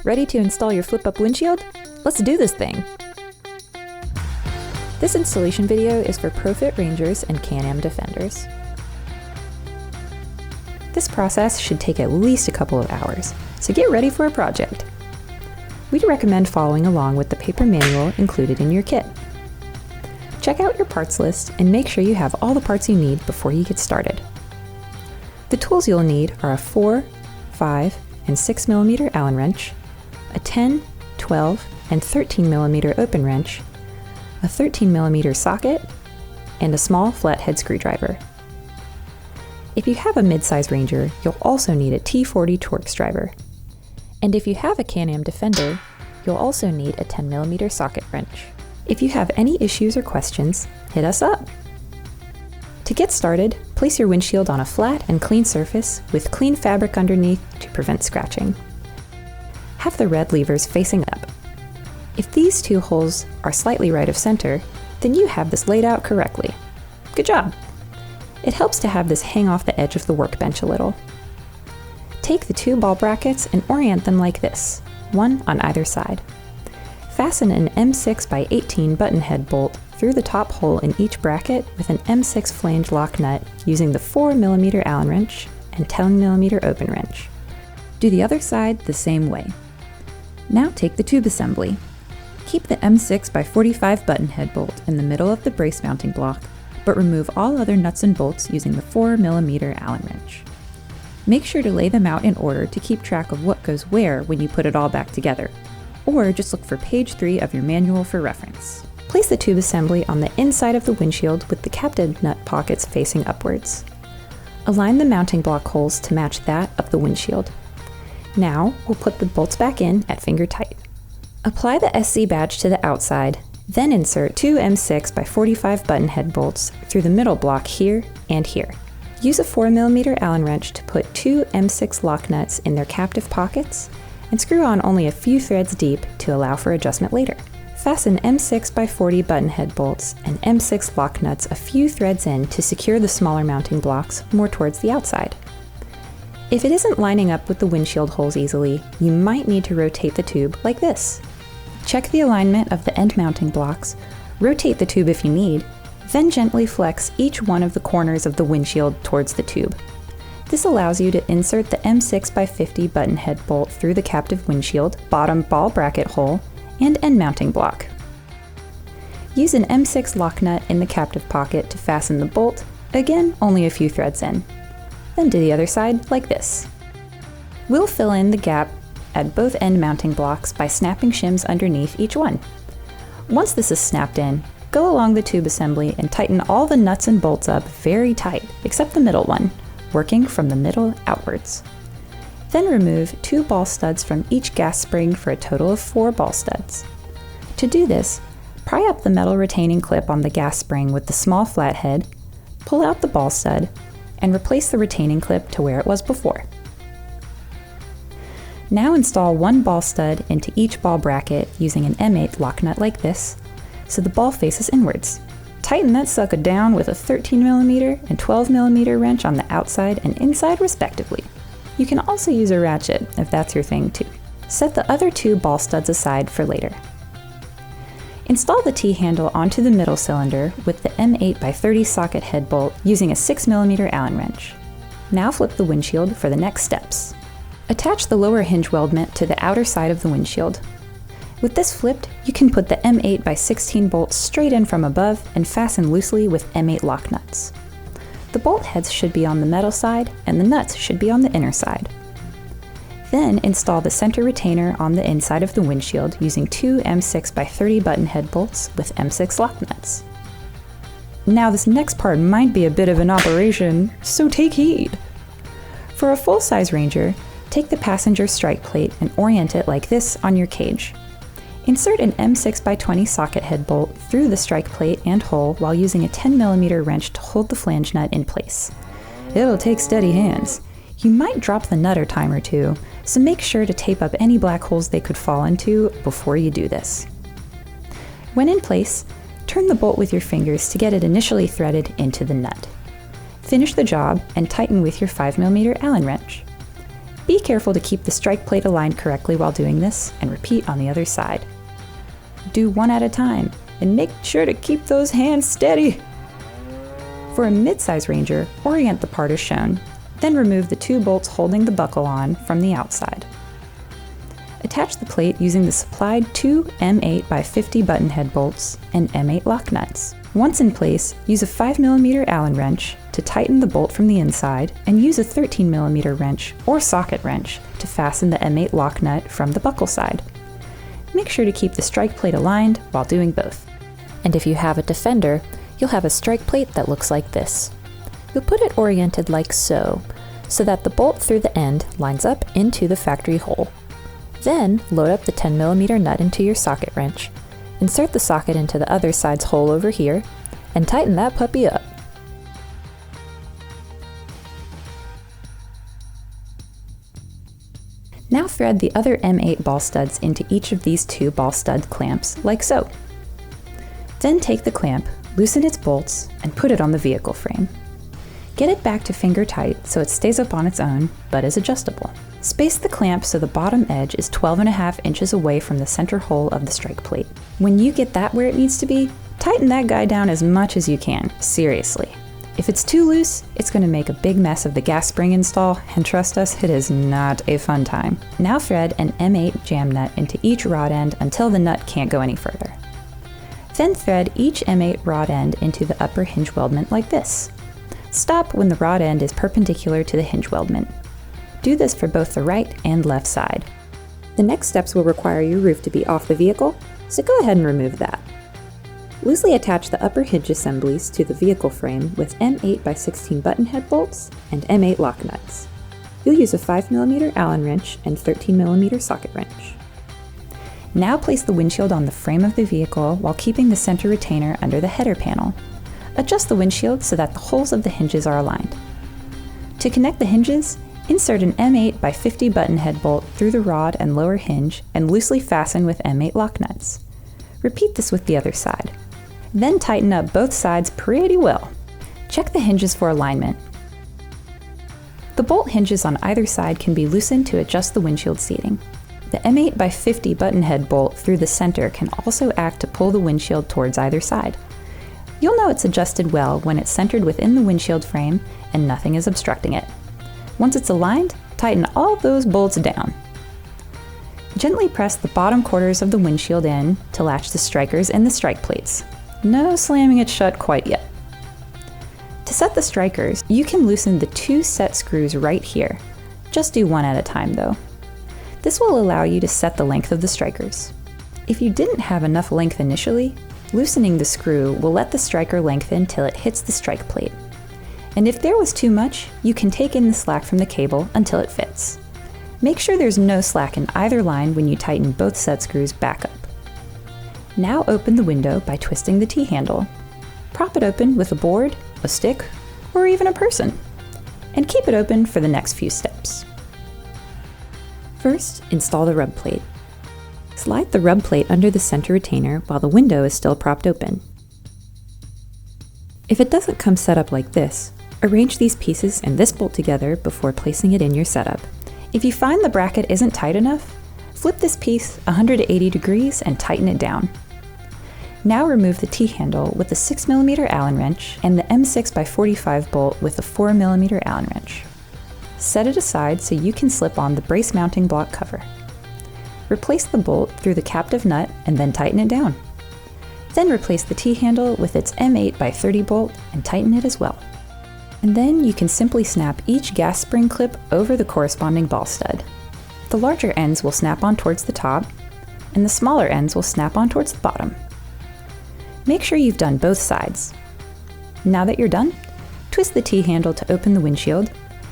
Ready to install your flip-up windshield? Let's do this thing! This installation video is for ProFit Rangers and Can-Am Defenders. This process should take at least a couple of hours, so get ready for a project. We'd recommend following along with the paper manual included in your kit. Check out your parts list and make sure you have all the parts you need before you get started. The tools you'll need are a 4, 5, and 6mm Allen wrench, a 10, 12, and 13mm open wrench, a 13mm socket, and a small flathead screwdriver. If you have a mid-size Ranger, you'll also need a T40 Torx driver. And if you have a Can-Am Defender, you'll also need a 10mm socket wrench. If you have any issues or questions, hit us up! To get started, place your windshield on a flat and clean surface with clean fabric underneath to prevent scratching. Have the red levers facing up. If these two holes are slightly right of center, then you have this laid out correctly. Good job! It helps to have this hang off the edge of the workbench a little. Take the two ball brackets and orient them like this, one on either side. Fasten an M6x18 button head bolt through the top hole in each bracket with an M6 flange lock nut using the 4mm Allen wrench and 10mm open wrench. Do the other side the same way. Now take the tube assembly. Keep the M6x45 button head bolt in the middle of the brace mounting block, but remove all other nuts and bolts using the 4mm Allen wrench. Make sure to lay them out in order to keep track of what goes where when you put it all back together, or just look for page 3 of your manual for reference. Place the tube assembly on the inside of the windshield with the captive nut pockets facing upwards. Align the mounting block holes to match that of the windshield. Now, we'll put the bolts back in at finger tight. Apply the SC badge to the outside, then insert two M6x45 button head bolts through the middle block here and here. Use a 4mm Allen wrench to put two M6 lock nuts in their captive pockets and screw on only a few threads deep to allow for adjustment later. Fasten M6x40 button head bolts and M6 lock nuts a few threads in to secure the smaller mounting blocks more towards the outside. If it isn't lining up with the windshield holes easily, you might need to rotate the tube like this. Check the alignment of the end mounting blocks, rotate the tube if you need, then gently flex each one of the corners of the windshield towards the tube. This allows you to insert the M6x50 button head bolt through the captive windshield, bottom ball bracket hole, and end mounting block. Use an M6 lock nut in the captive pocket to fasten the bolt, again only a few threads in. Then do the other side like this. We'll fill in the gap at both end mounting blocks by snapping shims underneath each one. Once this is snapped in, go along the tube assembly and tighten all the nuts and bolts up very tight, except the middle one, working from the middle outwards. Then remove 2 ball studs from each gas spring for a total of 4 ball studs. To do this, pry up the metal retaining clip on the gas spring with the small flathead, pull out the ball stud, and replace the retaining clip to where it was before. Now install 1 ball stud into each ball bracket using an M8 lock nut like this, so the ball faces inwards. Tighten that sucker down with a 13mm and 12mm wrench on the outside and inside respectively. You can also use a ratchet if that's your thing too. Set the other 2 ball studs aside for later. Install the T-handle onto the middle cylinder with the M8x30 socket head bolt using a 6mm Allen wrench. Now flip the windshield for the next steps. Attach the lower hinge weldment to the outer side of the windshield. With this flipped, you can put the M8x16 bolt straight in from above and fasten loosely with M8 lock nuts. The bolt heads should be on the metal side and the nuts should be on the inner side. Then install the center retainer on the inside of the windshield using 2 M6x30 button head bolts with M6 lock nuts. Now this next part might be a bit of an operation, so take heed. For a full-size Ranger, take the passenger strike plate and orient it like this on your cage. Insert an M6x20 socket head bolt through the strike plate and hole while using a 10mm wrench to hold the flange nut in place. It'll take steady hands. You might drop the nut or time or two, so make sure to tape up any black holes they could fall into before you do this. When in place, turn the bolt with your fingers to get it initially threaded into the nut. Finish the job and tighten with your 5mm Allen wrench. Be careful to keep the strike plate aligned correctly while doing this, and repeat on the other side. Do one at a time, and make sure to keep those hands steady. For a mid-size Ranger, orient the part as shown, then remove the 2 bolts holding the buckle on from the outside. Attach the plate using the supplied 2 M8 by 50 button head bolts and M8 lock nuts. Once in place, use a 5mm Allen wrench to tighten the bolt from the inside, and use a 13mm wrench or socket wrench to fasten the M8 lock nut from the buckle side. Make sure to keep the strike plate aligned while doing both. And if you have a Defender, you'll have a strike plate that looks like this. You'll put it oriented like so that the bolt through the end lines up into the factory hole. Then load up the 10mm nut into your socket wrench, insert the socket into the other side's hole over here, and tighten that puppy up. Now thread the other M8 ball studs into each of these 2 ball stud clamps, like so. Then take the clamp, loosen its bolts, and put it on the vehicle frame. Get it back to finger tight so it stays up on its own, but is adjustable. Space the clamp so the bottom edge is 12.5 inches away from the center hole of the strike plate. When you get that where it needs to be, tighten that guy down as much as you can, seriously. If it's too loose, it's going to make a big mess of the gas spring install, and trust us, it is not a fun time. Now thread an M8 jam nut into each rod end until the nut can't go any further. Then thread each M8 rod end into the upper hinge weldment like this. Stop when the rod end is perpendicular to the hinge weldment. Do this for both the right and left side. The next steps will require your roof to be off the vehicle, so go ahead and remove that. Loosely attach the upper hinge assemblies to the vehicle frame with M8 by 16 button head bolts and M8 lock nuts. You'll use a 5mm Allen wrench and 13mm socket wrench. Now place the windshield on the frame of the vehicle while keeping the center retainer under the header panel. Adjust the windshield so that the holes of the hinges are aligned. To connect the hinges, insert an M8 by 50 button head bolt through the rod and lower hinge and loosely fasten with M8 lock nuts. Repeat this with the other side. Then tighten up both sides pretty well. Check the hinges for alignment. The bolt hinges on either side can be loosened to adjust the windshield seating. The M8 by 50 button head bolt through the center can also act to pull the windshield towards either side. You'll know it's adjusted well when it's centered within the windshield frame and nothing is obstructing it. Once it's aligned, tighten all those bolts down. Gently press the bottom quarters of the windshield in to latch the strikers and the strike plates. No slamming it shut quite yet. To set the strikers, you can loosen the 2 set screws right here. Just do one at a time though. This will allow you to set the length of the strikers. If you didn't have enough length initially, loosening the screw will let the striker lengthen till it hits the strike plate. And if there was too much, you can take in the slack from the cable until it fits. Make sure there's no slack in either line when you tighten both set screws back up. Now open the window by twisting the T-handle. Prop it open with a board, a stick, or even a person. And keep it open for the next few steps. First, install the rub plate. Slide the rub plate under the center retainer while the window is still propped open. If it doesn't come set up like this, arrange these pieces and this bolt together before placing it in your setup. If you find the bracket isn't tight enough, flip this piece 180 degrees and tighten it down. Now remove the T-handle with the 6mm Allen wrench and the M6 by 45 bolt with the 4mm Allen wrench. Set it aside so you can slip on the brace mounting block cover. Replace the bolt through the captive nut and then tighten it down. Then replace the T-handle with its M8 by 30 bolt and tighten it as well. And then you can simply snap each gas spring clip over the corresponding ball stud. The larger ends will snap on towards the top, and the smaller ends will snap on towards the bottom. Make sure you've done both sides. Now that you're done, twist the T-handle to open the windshield,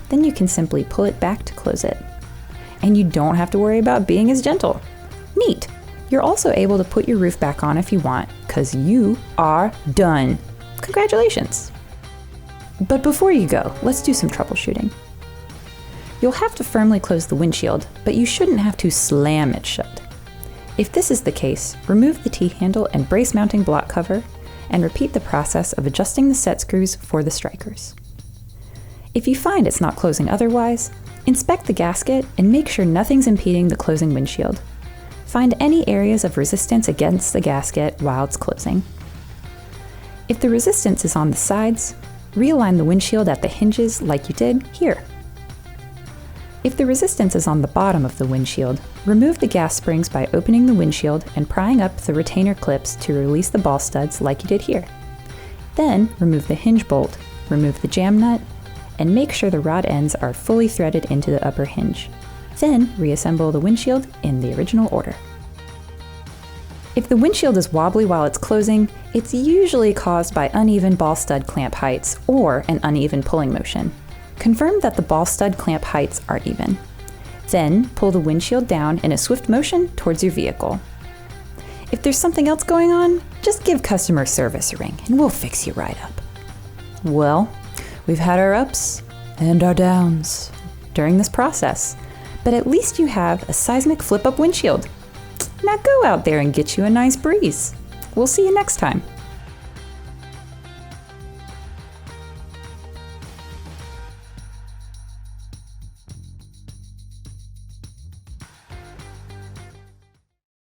then you can simply pull it back to close it. And you don't have to worry about being as gentle. Neat! You're also able to put your roof back on if you want, because you are done. Congratulations! But before you go, let's do some troubleshooting. You'll have to firmly close the windshield, but you shouldn't have to slam it shut. If this is the case, remove the T-handle and brace mounting block cover, and repeat the process of adjusting the set screws for the strikers. If you find it's not closing otherwise, Inspect the gasket and make sure nothing's impeding the closing windshield. Find any areas of resistance against the gasket while it's closing. If the resistance is on the sides, realign the windshield at the hinges like you did here. If the resistance is on the bottom of the windshield, remove the gas springs by opening the windshield and prying up the retainer clips to release the ball studs like you did here. Then remove the hinge bolt, remove the jam nut, and make sure the rod ends are fully threaded into the upper hinge. Then reassemble the windshield in the original order. If the windshield is wobbly while it's closing, it's usually caused by uneven ball stud clamp heights or an uneven pulling motion. Confirm that the ball stud clamp heights are even. Then pull the windshield down in a swift motion towards your vehicle. If there's something else going on, just give customer service a ring and we'll fix you right up. Well, we've had our ups and our downs during this process, but at least you have a Seizmik Flip-Up Windshield. Now go out there and get you a nice breeze. We'll see you next time.